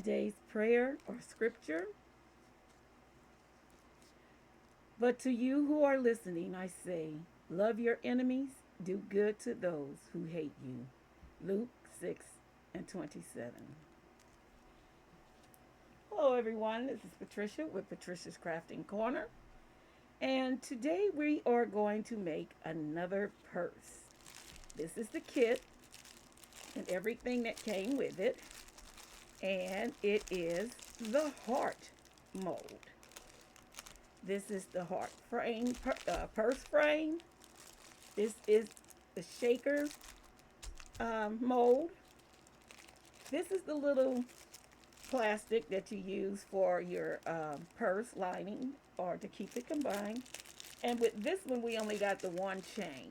Today's prayer or scripture. But to you who are listening, I say, love your enemies, do good to those who hate you. Luke 6 and 27. Hello, everyone. This is Patricia with Patricia's Crafting Corner. And today we are going to make another purse. This is the kit and everything that came with it. And it is the heart mold. This is the heart frame, purse frame. This is the shaker mold. This is the little plastic that you use for your purse lining or to keep it combined. And with this one, we only got the one chain.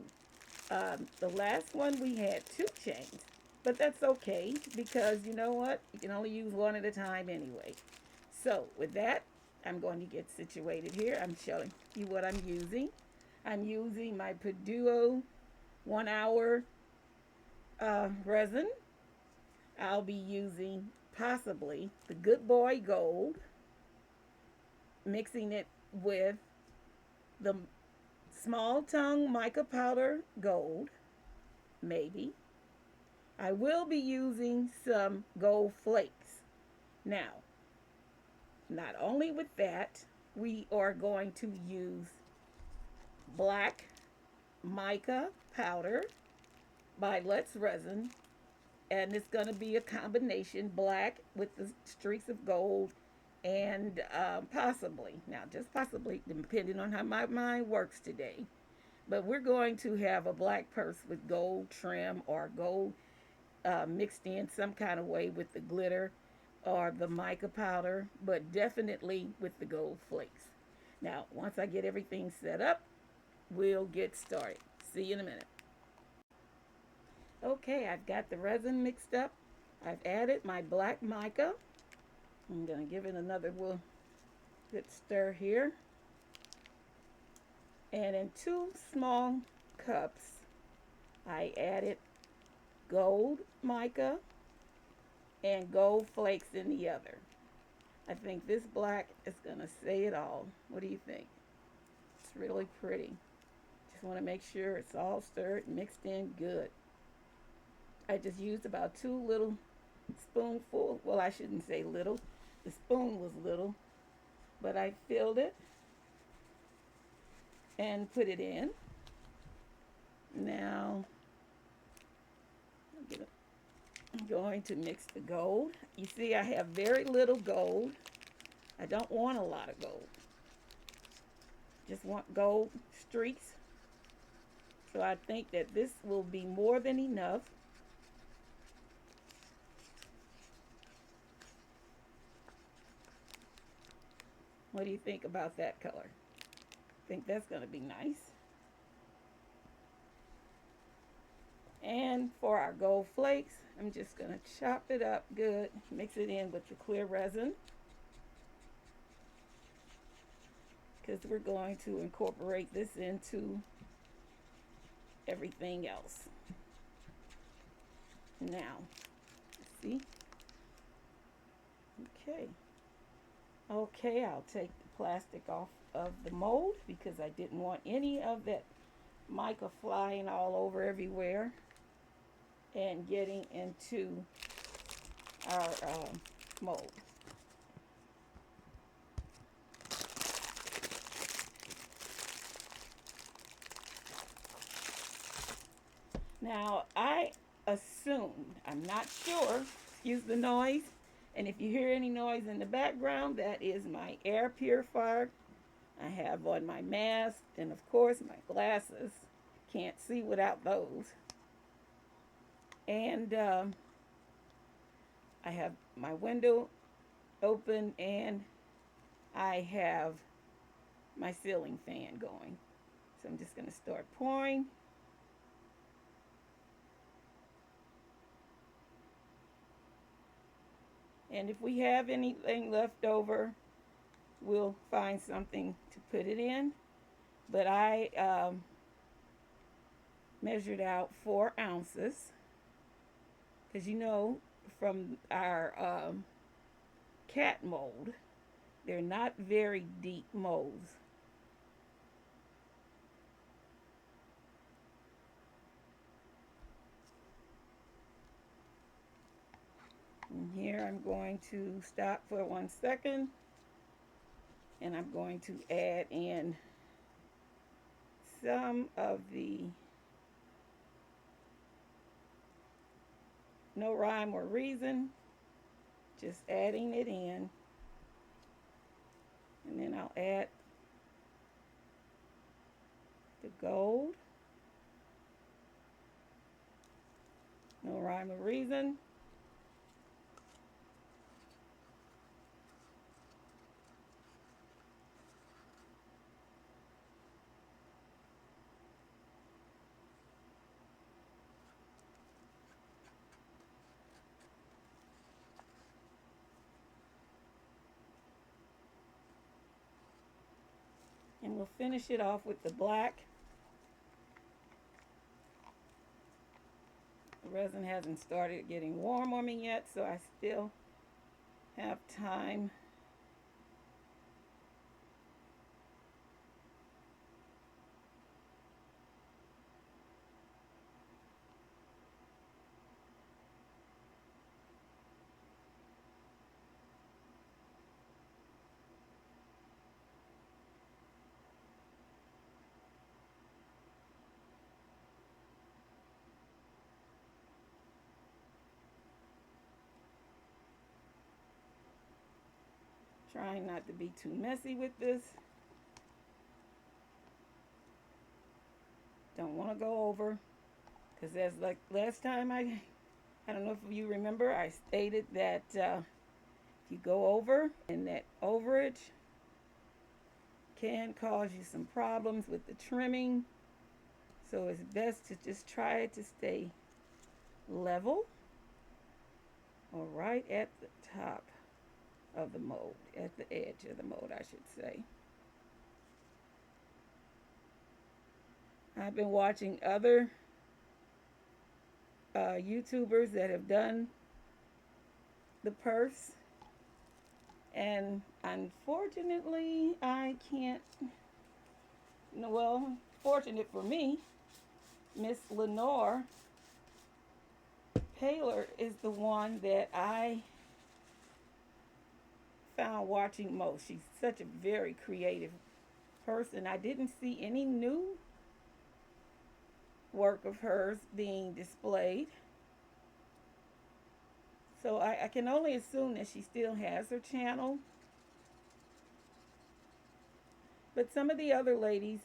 The last one, we had two chains. But that's okay because you know what? You can only use one at a time anyway. So with that, I'm going to get situated here. I'm showing you what I'm using. I'm using my Peduo 1 hour resin. I'll be using possibly the Good Boy Gold, mixing it with the Small Tongue Mica Powder Gold, maybe. I will be using some gold flakes. Now, not only with that, we are going to use black mica powder by Let's Resin, and it's going to be a combination black with the streaks of gold and possibly, now just possibly, depending on how my mind works today, but we're going to have a black purse with gold trim or gold mixed in some kind of way with the glitter or the mica powder, but definitely with the gold flakes. Now, once I get everything set up, we'll get started. See you in a minute. Okay, I've got the resin mixed up. I've added my black mica. I'm going to give it another good stir here. And in 2 small cups, I added gold mica and gold flakes in the other. I think this black is going to say it all. What do you think? It's really pretty. Just want to make sure it's all stirred and mixed in good. I just used about 2 little spoonfuls. Well, I shouldn't say little. The spoon was little, but I filled it and put it in. Now, I'm going to mix the gold. You see, I have very little gold. I don't want a lot of gold. Just want gold streaks. So I think that this will be more than enough. What do you think about that color? Think that's going to be nice. And for our gold flakes, I'm just going to chop it up good, mix it in with the clear resin, because we're going to incorporate this into everything else. Now, see? Okay, I'll take the plastic off of the mold because I didn't want any of that mica flying all over everywhere and getting into our mold. Now, I assumed, I'm not sure, excuse the noise, and if you hear any noise in the background, that is my air purifier. I have on my mask and, of course, my glasses. Can't see without those. And I have my window open and I have my ceiling fan going. So I'm just going to start pouring. And if we have anything left over, we'll find something to put it in. But I measured out 4 ounces. Because you know, from our cat mold. They're not very deep molds. And here I'm going to stop for 1 second, and I'm going to add in some of the No Rhyme or Reason, just adding it in, and then I'll add the gold, No Rhyme or Reason, and we'll finish it off with the black. The resin hasn't started getting warm on me yet, so I still have time. Trying not to be too messy with this. Don't want to go over, because as like last time, I don't know if you remember, I stated that if you go over, and that overage can cause you some problems with the trimming. So it's best to just try to stay level, or right at the top of the mold, at the edge of the mold, I should say. I've been watching other YouTubers that have done the purse, and unfortunately I can't, well, fortunate for me, Miss Lenore Paler is the one that I found watching most. She's such a very creative person. I didn't see any new work of hers being displayed, so I can only assume that she still has her channel. But some of the other ladies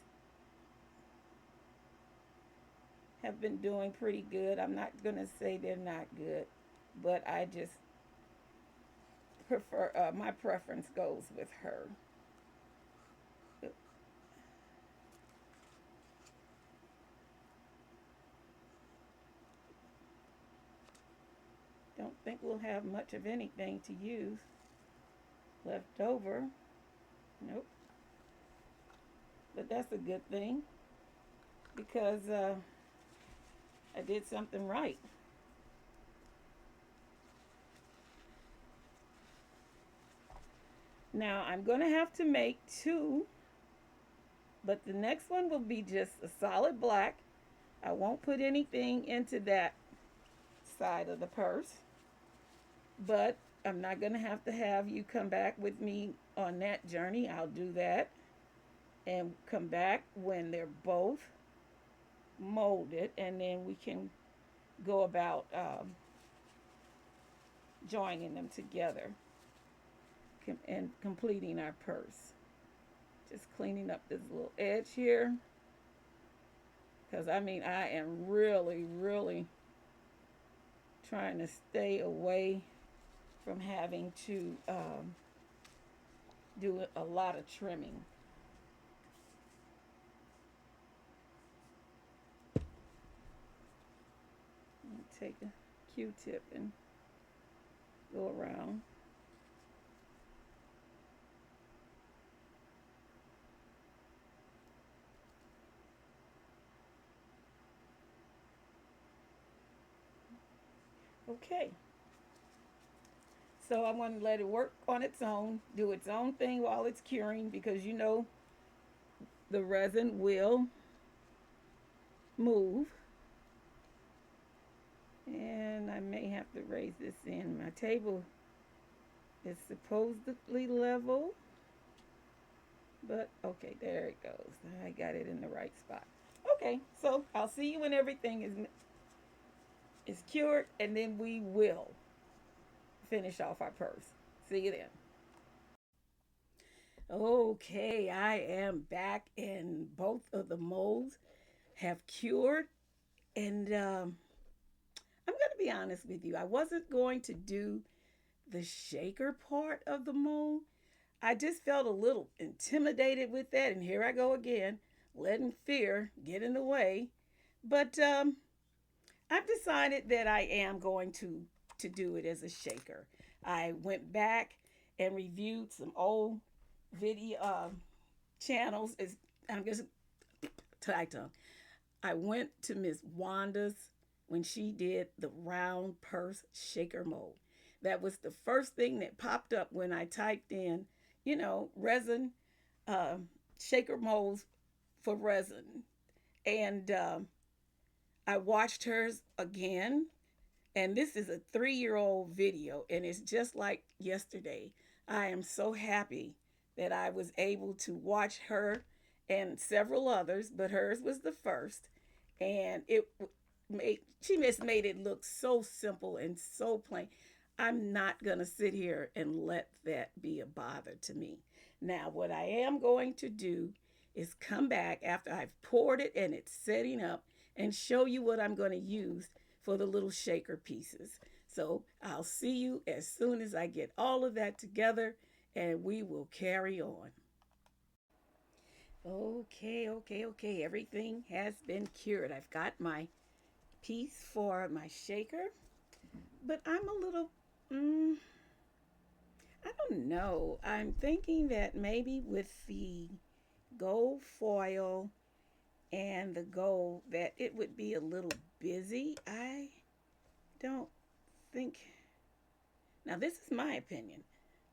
have been doing pretty good. I'm not going to say they're not good, but I just prefer, my preference goes with her. Don't think we'll have much of anything to use left over. Nope. But that's a good thing, because I did something right. Now I'm going to have to make two, but the next one will be just a solid black. I won't put anything into that side of the purse, but I'm not going to have you come back with me on that journey. I'll do that and come back when they're both molded, and then we can go about joining them together and completing our purse. Just cleaning up this little edge here, because I mean, I am really trying to stay away from having to do a lot of trimming. Take a Q-tip and go around. Okay. So I want to let it work on its own, do its own thing while it's curing, because you know the resin will move. And I may have to raise this in. My table is supposedly level, but okay, there it goes. I got it in the right spot. Okay, so I'll see you when everything is cured, and then we will finish off our purse. See you then. Okay, I am back, and both of the molds have cured. And I'm going to be honest with you, I wasn't going to do the shaker part of the mold. I just felt a little intimidated with that, and here I go again, letting fear get in the way. But I've decided that I am going to do it as a shaker. I went back and reviewed some old video channels. Is I'm just tight tongue. I went to Miss Wanda's when she did the round purse shaker mold. That was the first thing that popped up when I typed in, resin uh, shaker molds for resin. And I watched hers again. And this is a 3-year old video, and it's just like yesterday. I am so happy that I was able to watch her and several others, but hers was the first. And she just made it look so simple and so plain. I'm not going to sit here and let that be a bother to me. Now, what I am going to do is come back after I've poured it and it's setting up and show you what I'm going to use for the little shaker pieces. So I'll see you as soon as I get all of that together, and we will carry on. Okay. Everything has been cured. I've got my piece for my shaker, but I'm a little, I don't know. I'm thinking that maybe with the gold foil and the gold that it would be a little busy. I don't think. Now, this is my opinion.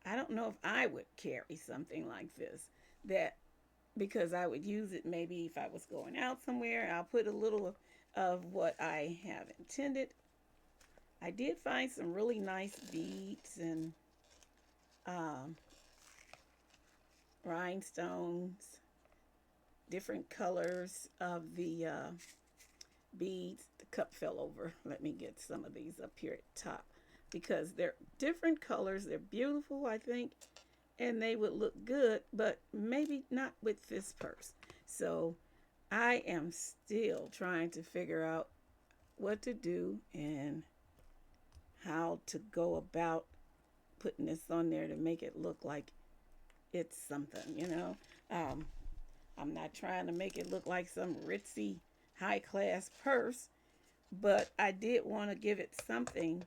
I don't know if I would carry something like this. That because I would use it maybe if I was going out somewhere. I'll put a little of what I have intended. I did find some really nice beads and um, rhinestones, different colors of the beads. The cup fell over. Let me get some of these up here at the top because they're different colors. They're beautiful, I think, and they would look good, but maybe not with this purse. So I am still trying to figure out what to do and how to go about putting this on there to make it look like it's something. Um, I'm not trying to make it look like some ritzy high class purse, but I did want to give it something,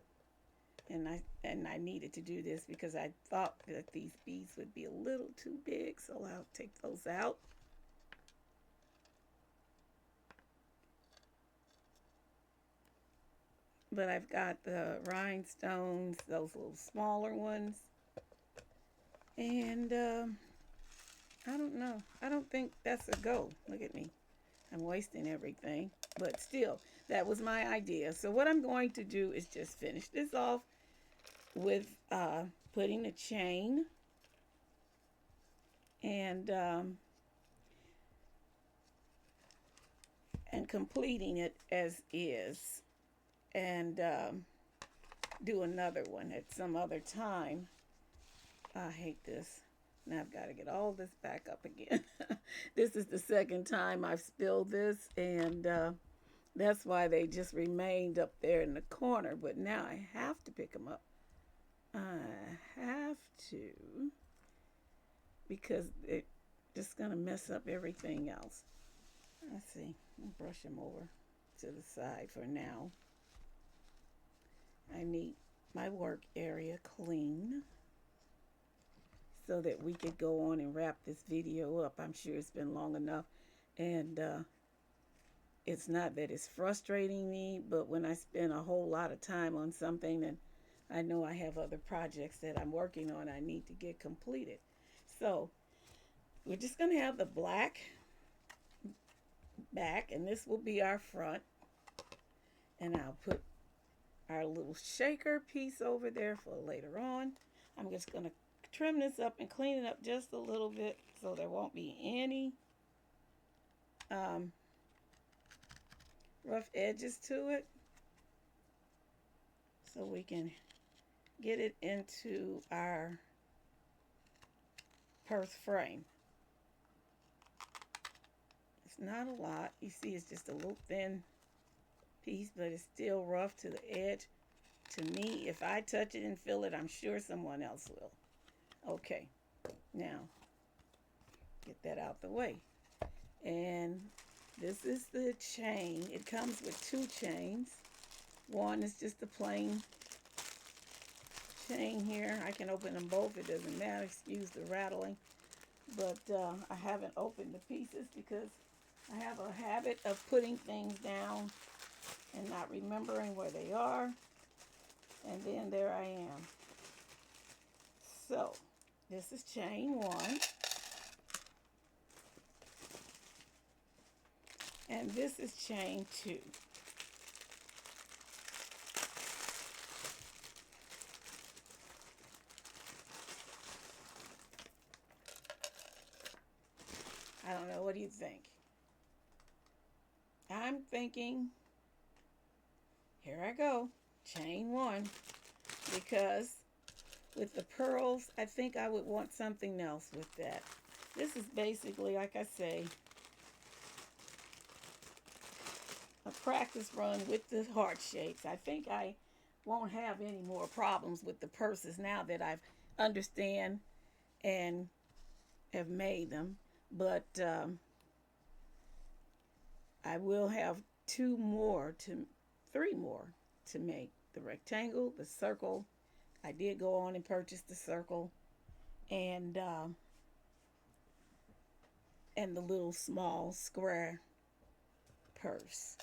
and I needed to do this because I thought that these beads would be a little too big, so I'll take those out. But I've got the rhinestones, those little smaller ones, and I don't know. I don't think that's a go. Look at me. I'm wasting everything. But still, that was my idea. So what I'm going to do is just finish this off with putting a chain and completing it as is, and do another one at some other time. I hate this. Now I've got to get all this back up again. This is the second time I've spilled this, and that's why they just remained up there in the corner. But now I have to pick them up. I have to, because it's just going to mess up everything else. Let's see. I'll brush them over to the side for now. I need my work area clean so that we could go on and wrap this video up. I'm sure it's been long enough, and it's not that it's frustrating me, but when I spend a whole lot of time on something and I know I have other projects that I'm working on I need to get completed. So we're just going to have the black back, and this will be our front. And I'll put our little shaker piece over there for later on. I'm just going to trim this up and clean it up just a little bit so there won't be any um, rough edges to it, so we can get it into our purse frame. It's not a lot. You see it's just a little thin piece, but it's still rough to the edge. To me, if I touch it and feel it, I'm sure someone else will. Okay, now get that out the way. And this is the chain. It comes with two chains. One is just a plain chain here. I can open them both. It doesn't matter. Excuse the rattling. But I haven't opened the pieces because I have a habit of putting things down and not remembering where they are. And then there I am. So this is chain one. And this is chain two. I don't know. What do you think? I'm thinking, here I go, chain one, because with the pearls, I think I would want something else with that. This is basically, like I say, a practice run with the heart shapes. I think I won't have any more problems with the purses now that I've understand and have made them. But I will have three more to make: the rectangle, the circle. I did go on and purchase the circle, and the little small square purse.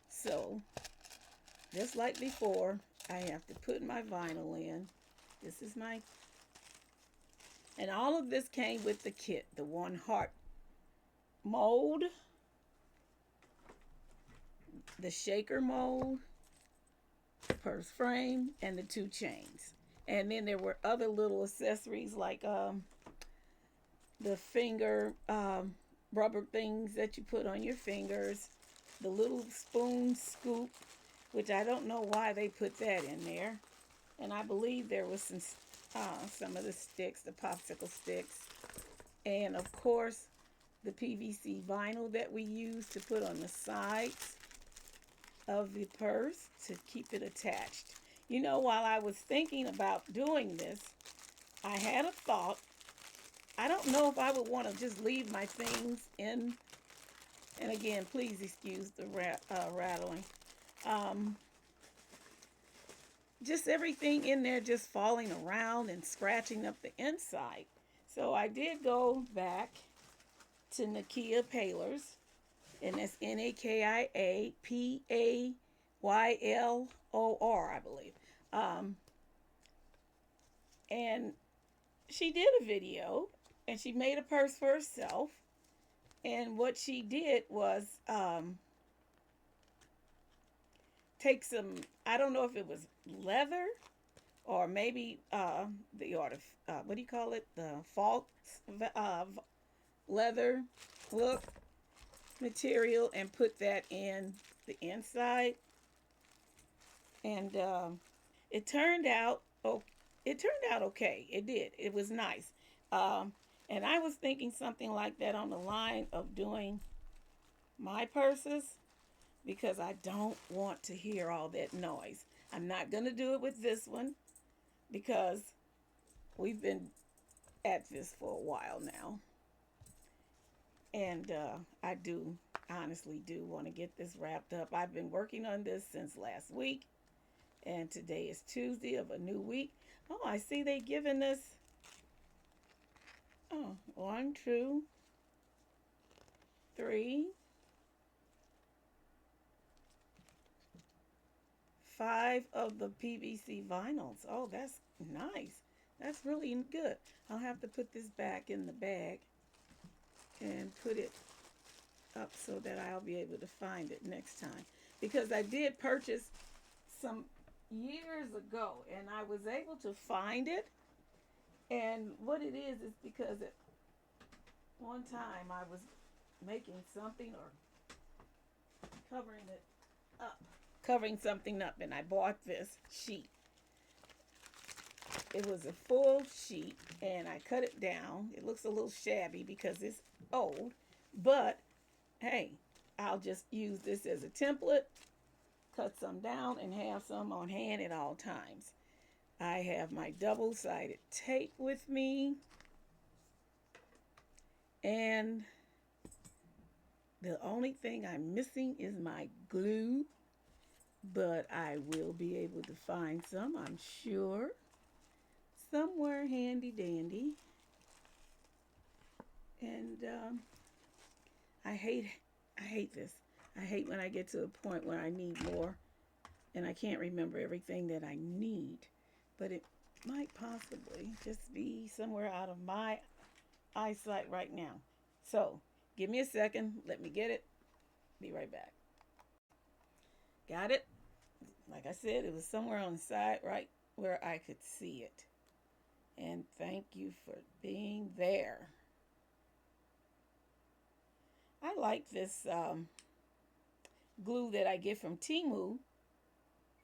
So just like before, I have to put my vinyl in. This is my, and all of this came with the kit: the one heart mold, the shaker mold, purse frame, and the two chains. And then there were other little accessories like the finger rubber things that you put on your fingers, the little spoon scoop, which I don't know why they put that in there. And I believe there was some of the sticks, the popsicle sticks, and of course the PVC vinyl that we use to put on the sides of the purse to keep it attached. You know, while I was thinking about doing this, I had a thought. I don't know if I would want to just leave my things in, and again, please excuse the rattling. Um, just everything in there just falling around and scratching up the inside. So I did go back to Nakia Paylors, and that's Nakiapaylor, I believe. Um, and she did a video, and she made a purse for herself. And what she did was take some, I don't know if it was leather or maybe what do you call it? The false leather look material, and put that in the inside. And it turned out, oh, it turned out okay. It did. It was nice. Um, and I was thinking something like that on the line of doing my purses, because I don't want to hear all that noise. I'm not going to do it with this one because we've been at this for a while now. And I do, honestly, do want to get this wrapped up. I've been working on this since last week, and today is Tuesday of a new week. Oh, I see they given us, oh, 1, 2, 3, 5 of the PVC vinyls. Oh, that's nice. That's really good. I'll have to put this back in the bag and put it up so that I'll be able to find it next time. Because I did purchase some years ago and I was able to find it. And what it is because at one time I was making something or covering it up, covering something up, and I bought this sheet. It was a full sheet and I cut it down. It looks a little shabby because it's old, but hey, I'll just use this as a template, cut some down, and have some on hand at all times. I have my double-sided tape with me, and the only thing I'm missing is my glue, but I will be able to find some, I'm sure, somewhere handy dandy. And I hate this. I hate when I get to a point where I need more and I can't remember everything that I need. But it might possibly just be somewhere out of my eyesight right now. So give me a second. Let me get it. Be right back. Got it? Like I said, it was somewhere on the side right where I could see it. And thank you for being there. I like this glue that I get from Temu.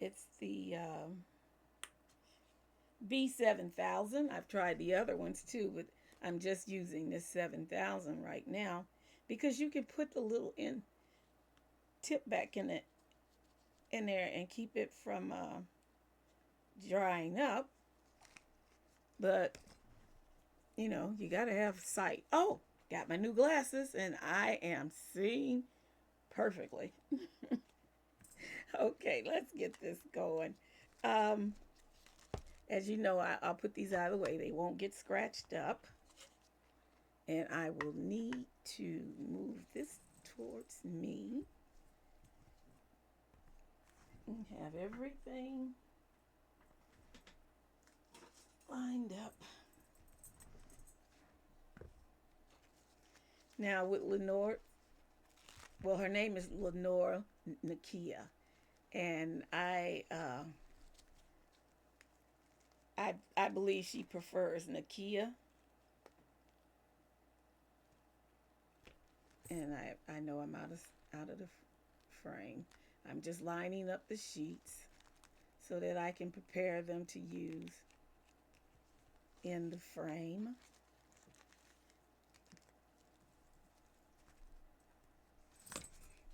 It's the B7000. I've tried the other ones too, but I'm just using this 7000 right now because you can put the little tip back in there and keep it from drying up. But you know, you got to have sight. Oh, got my new glasses and I am seeing perfectly. Okay, let's get this going. Um, as you know, I'll put these out of the way. They won't get scratched up. And I will need to move this towards me and have everything lined up. Now with Lenore, well, her name is Lenore Nakia, and I believe she prefers Nakia, and I know I'm out of the frame. I'm just lining up the sheets so that I can prepare them to use in the frame.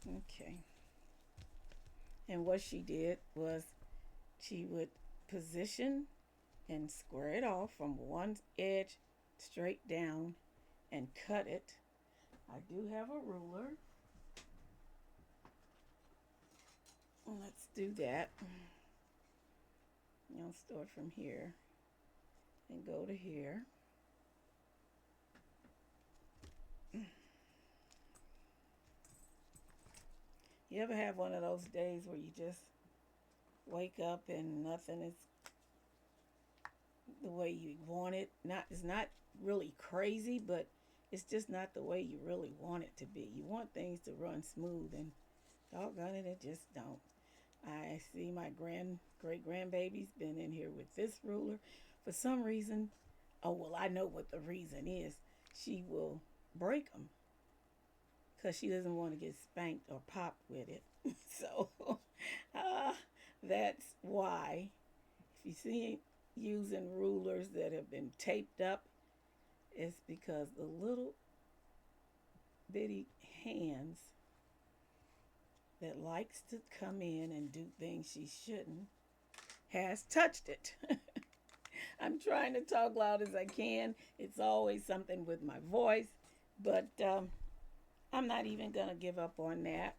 Okay. And what she did was she would position and square it off from one edge straight down and cut it. I do have a ruler. Let's do that. I'll start from here and go to here. You ever have one of those days where you just wake up and nothing is the way you want it? It's not really crazy, but it's just not the way you really want it to be. You want things to run smooth, and doggone it, it just don't. I see my great grandbaby's been in here with this ruler. For some reason, oh well, I know what the reason is. She will break them because she doesn't want to get spanked or popped with it. So uh, that's why. If you see using rulers that have been taped up, it's because the little bitty hands that likes to come in and do things she shouldn't has touched it. I'm trying to talk loud as I can. It's always something with my voice, but I'm not even going to give up on that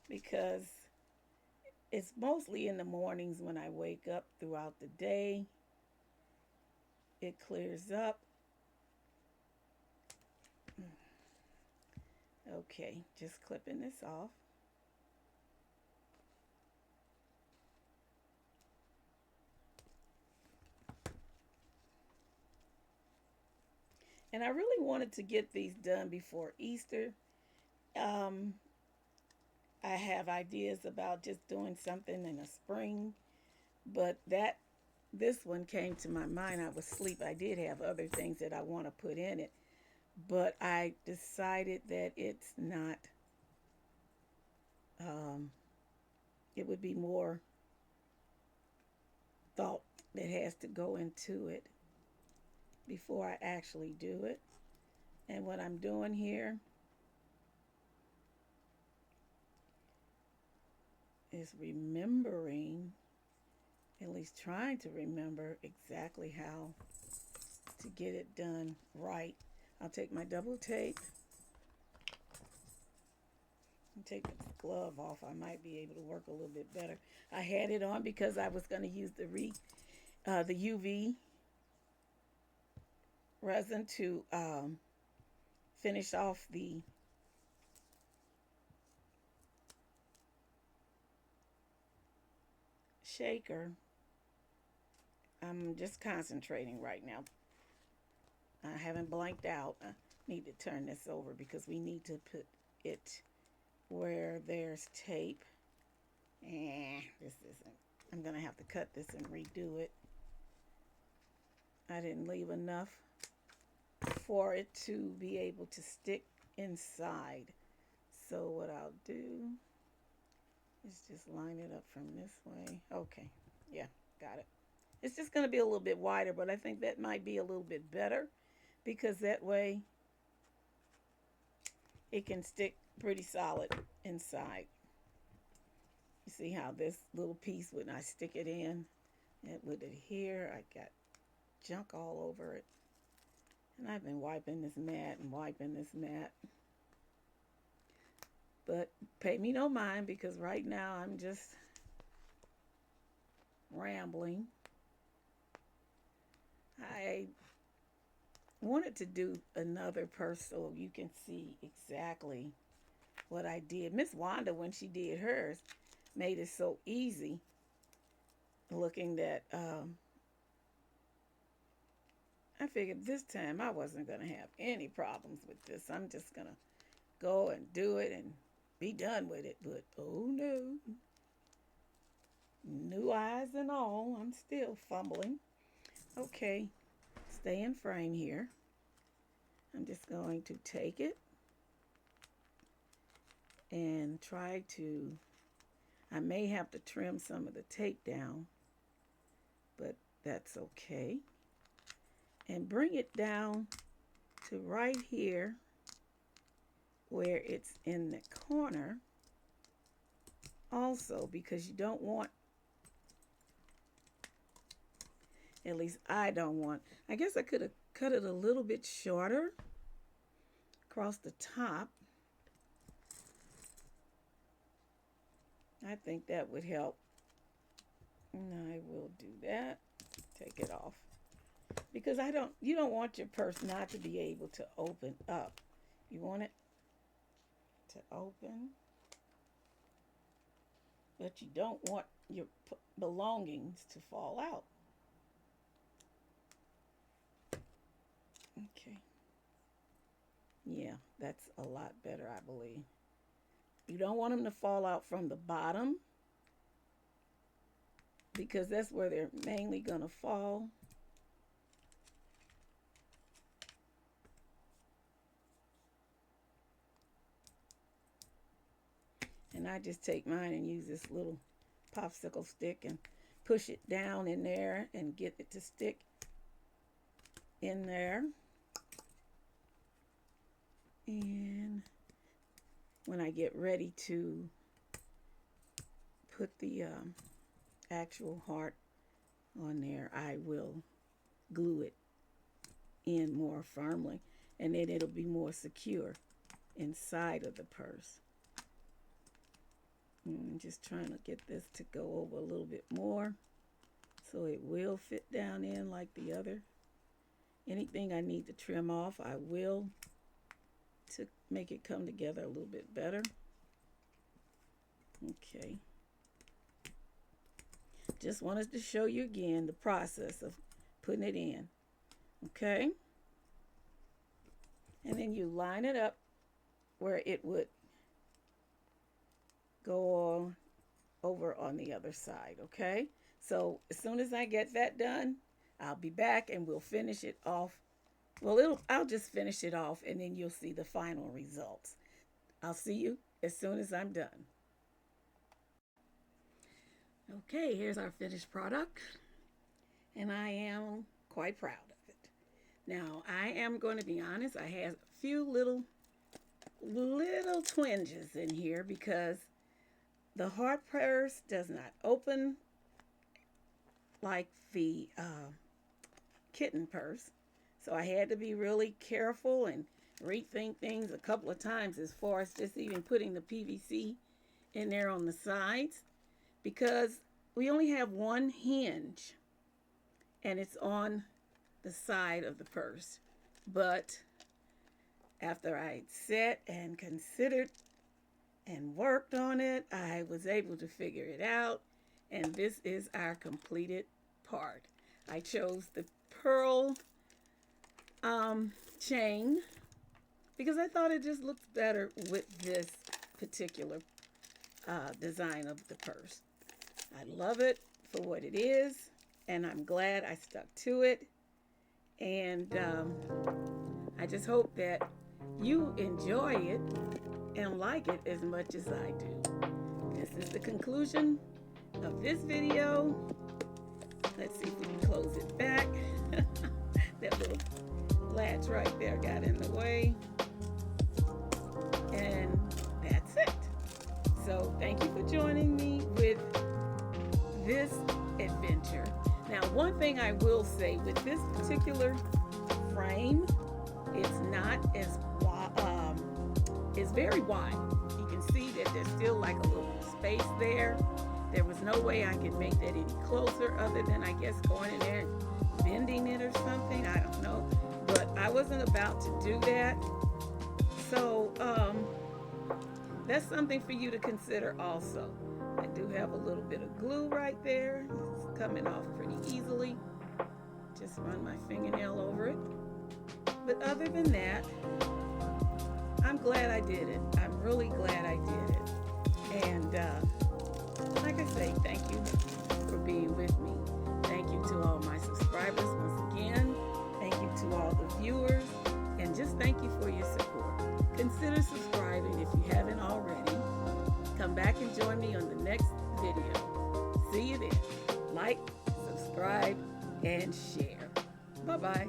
because it's mostly in the mornings when I wake up. Throughout the day it clears up. Okay, just clipping this off. And I really wanted to get these done before Easter. Um, I have ideas about just doing something in the spring, but this one came to my mind. I was asleep. I did have other things that I want to put in it, but I decided that it's not. Um, it would be more thought that has to go into it before I actually do it. And what I'm doing here is remembering, at least trying to remember exactly how to get it done right. I'll take my double tape and take the glove off. I might be able to work a little bit better. I had it on because I was going to use the UV resin to finish off the shaker. I'm just concentrating right now. I haven't blanked out. I need to turn this over because we need to put it where there's tape. This isn't. I'm going to have to cut this and redo it. I didn't leave enough for it to be able to stick inside. So what I'll do is just line it up from this way. Okay, yeah, got it. It's just going to be a little bit wider, but I think that might be a little bit better because that way it can stick pretty solid inside. You see how this little piece, when I stick it in, it would adhere. I got junk all over it. And I've been wiping this mat and wiping this mat. But pay me no mind because right now I'm just rambling. I wanted to do another purse so you can see exactly what I did. Miss Wanda, when she did hers, made it so easy looking that I figured this time I wasn't going to have any problems with this. I'm just going to go and do it and be done with it. But oh no, new eyes and all, I'm still fumbling. Okay, stay in frame here. I'm just going to take it and try to, I may have to trim some of the tape down, but that's okay. And bring it down to right here where it's in the corner also, because you don't want, at least I don't want, I guess I could have cut it a little bit shorter across the top. I think that would help. And I will do that. Take it off. Because you don't want your purse not to be able to open up. You want it to open, but you don't want your belongings to fall out. Okay. Yeah, that's a lot better, I believe. You don't want them to fall out from the bottom because that's where they're mainly going to fall. And I just take mine and use this little popsicle stick and push it down in there and get it to stick in there. And when I get ready to put the actual heart on there, I will glue it in more firmly, and then it'll be more secure inside of the purse. I'm just trying to get this to go over a little bit more so it will fit down in like the other. Anything I need to trim off, I will, to make it come together a little bit better. Okay. Just wanted to show you again the process of putting it in. Okay. And then you line it up where it would go over on the other side, okay? So as soon as I get that done, I'll be back and we'll finish it off. Well, I'll just finish it off and then you'll see the final results. I'll see you as soon as I'm done. Okay, here's our finished product, and I am quite proud of it. Now, I am going to be honest, I had a few little twinges in here because the heart purse does not open like the kitten purse. So I had to be really careful and rethink things a couple of times as far as just even putting the PVC in there on the sides, because we only have one hinge and it's on the side of the purse. But after I sat and considered and worked on it, I was able to figure it out, and this is our completed part. I chose the pearl chain because I thought it just looked better with this particular design of the purse. I love it for what it is, and I'm glad I stuck to it. And I just hope that you enjoy it and like it as much as I do. This is the conclusion of this video. Let's see if we can close it back. That little latch right there got in the way. And that's it. So thank you for joining me with this adventure. Now, one thing I will say with this particular frame, it's not as it's very wide. You can see that there's still like a little space there. There was no way I could make that any closer other than, I guess, going in there and bending it or something. I don't know. But I wasn't about to do that. So that's something for you to consider also. I do have a little bit of glue right there. It's coming off pretty easily. Just run my fingernail over it. But other than that, I'm glad I did it. I'm really glad I did it. And like I say, thank you for being with me. Thank you to all my subscribers once again. Thank you to all the viewers. And just thank you for your support. Consider subscribing if you haven't already. Come back and join me on the next video. See you then. Like, subscribe, and share. Bye-bye.